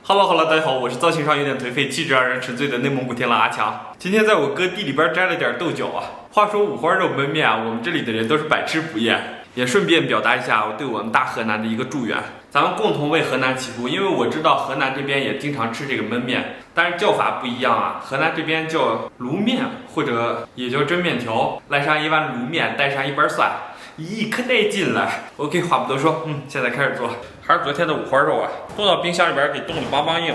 Hello， 大家好，我是造型上有点颓废，气质让人沉醉的内蒙古天狼阿强。今天在我哥地里边摘了点豆角啊。话说五花肉焖面啊，我们这里的人都是百吃不厌，也顺便表达一下我对我们大河南的一个祝愿。咱们共同为河南祈福，因为我知道河南这边也经常吃这个焖面，但是叫法不一样啊。河南这边叫卤面，或者也叫蒸面条，来上一碗卤面，带上一瓣蒜。咦，可带劲了 ！OK， 话不多说，现在开始做。还是昨天的五花肉啊，冻到冰箱里边给冻得梆梆硬。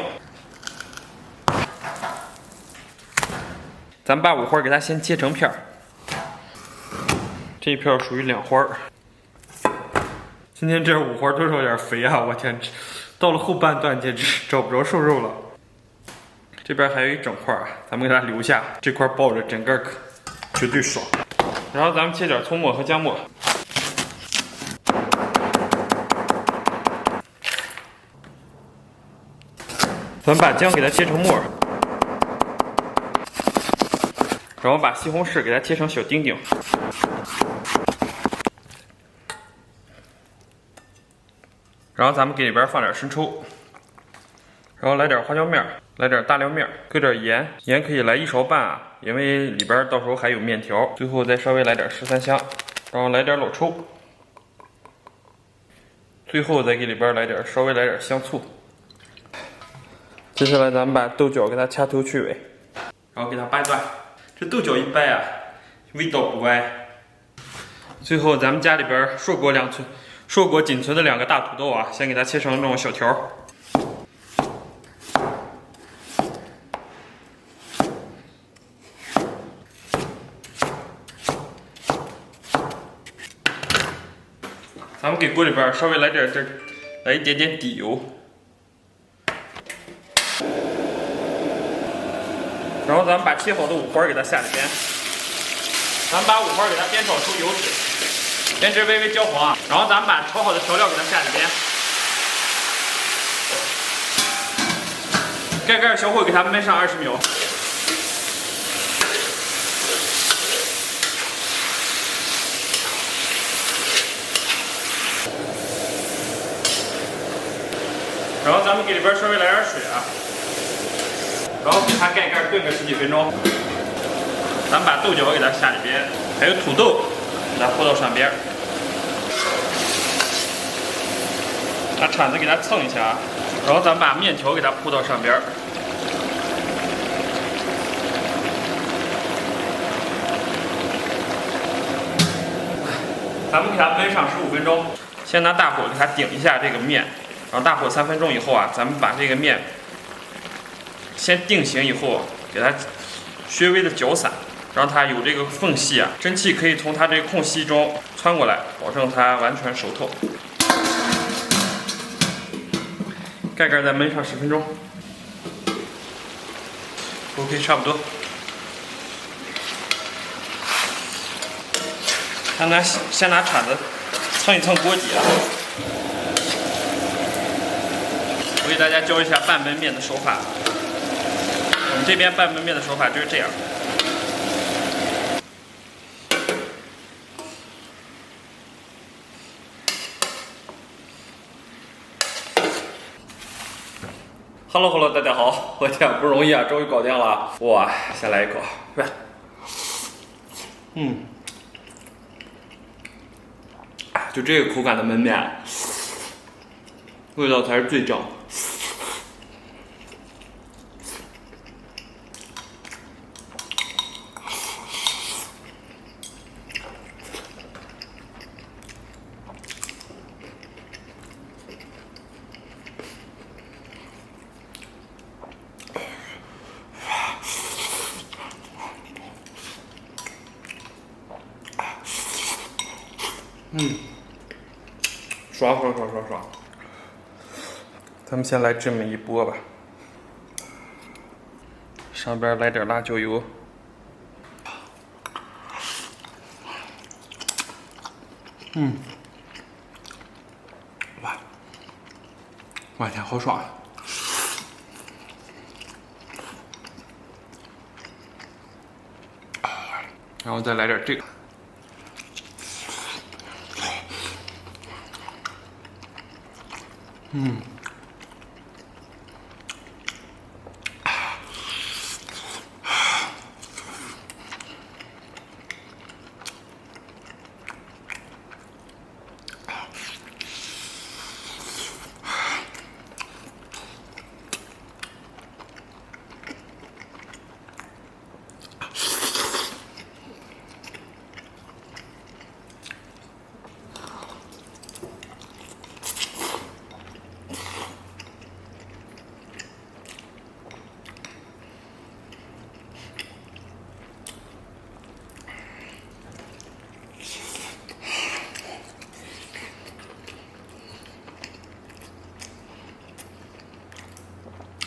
咱们把五花给它先切成片儿，这一片属于两花。今天这五花多少有点肥啊！我天，到了后半段简直找不着瘦肉了。这边还有一整块，咱们给它留下，这块抱着整个绝对爽。然后咱们切点葱末和姜末。咱们把姜给它切成末，然后把西红柿给它切成小丁丁，然后咱们给里边放点生抽，然后来点花椒面，来点大料面，搁点盐，盐可以来1勺半啊，因为里边到时候还有面条。最后再稍微来点十三香，然后来点老抽，最后再给里边稍微来点香醋。接下来咱们把豆角给它掐头去尾，然后给它掰断。这豆角一掰啊，味道不歪。最后咱们家里边硕果仅存的2个大土豆啊，先给它切成这种小条。咱们给锅里边稍微来一点点底油。然后咱们把切好的五花给它下里边，咱们把五花给它煸炒出油脂，煸至微微焦黄啊。然后咱们把炒好的调料给它下里边，盖小火给它焖上20秒。然后咱们给里边稍微来点水啊。然后给它盖炖个10几分钟。咱们把豆角给它下里边，还有土豆给它铺到上边。拿铲子给它蹭一下，然后咱们把面条给它铺到上边。咱们给它焖上15分钟。先拿大火给它顶一下这个面，然后大火3分钟以后啊，咱们把这个面先定型以后，给它稍微的搅散，让它有这个缝隙啊，蒸汽可以从它这个空隙中穿过来，保证它完全熟透。盖再焖上10分钟。OK， 差不多。先拿铲子蹭一蹭锅底啊。我给大家教一下半焖面的手法。我们这边半焖面的手法就是这样。Hello， 大家好，我天不容易啊，终于搞定了，哇，先来一口，就这个口感的焖面，味道才是最正。爽！咱们先来这么一波吧，上边来点辣椒油，哇天，好爽啊！然后再来点这个。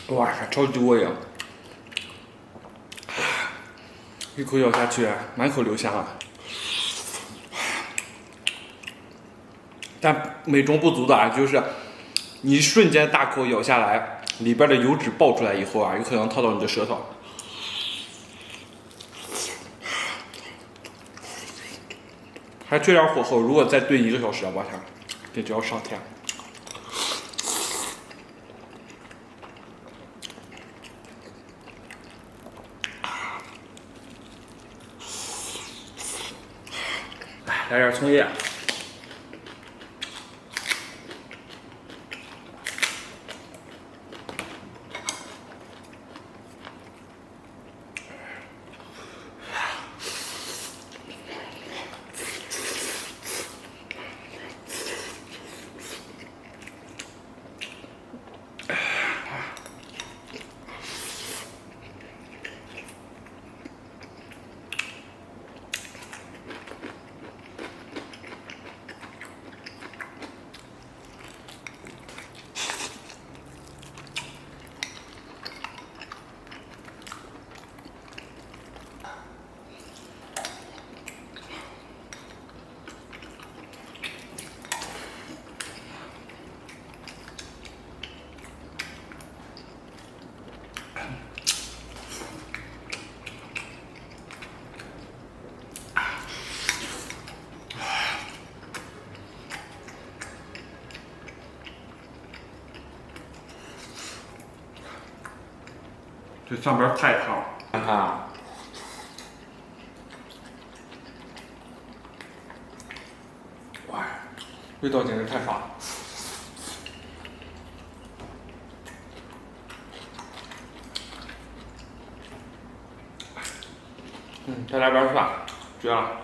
哇，超级过瘾！一口咬下去，满口留香啊！但美中不足的啊，就是你瞬间大口咬下来，里边的油脂爆出来以后啊，有可能套到你的舌头。还缺点火候，如果再炖1个小时，我天，这就要上天。来点葱叶。这上边太烫了，看看啊，哇，味道简直太爽了。再来瓣蒜，绝了。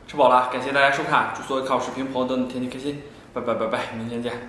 吃饱了，感谢大家收看，祝所有看我视频朋友都能天天开心，拜拜拜拜，明天见。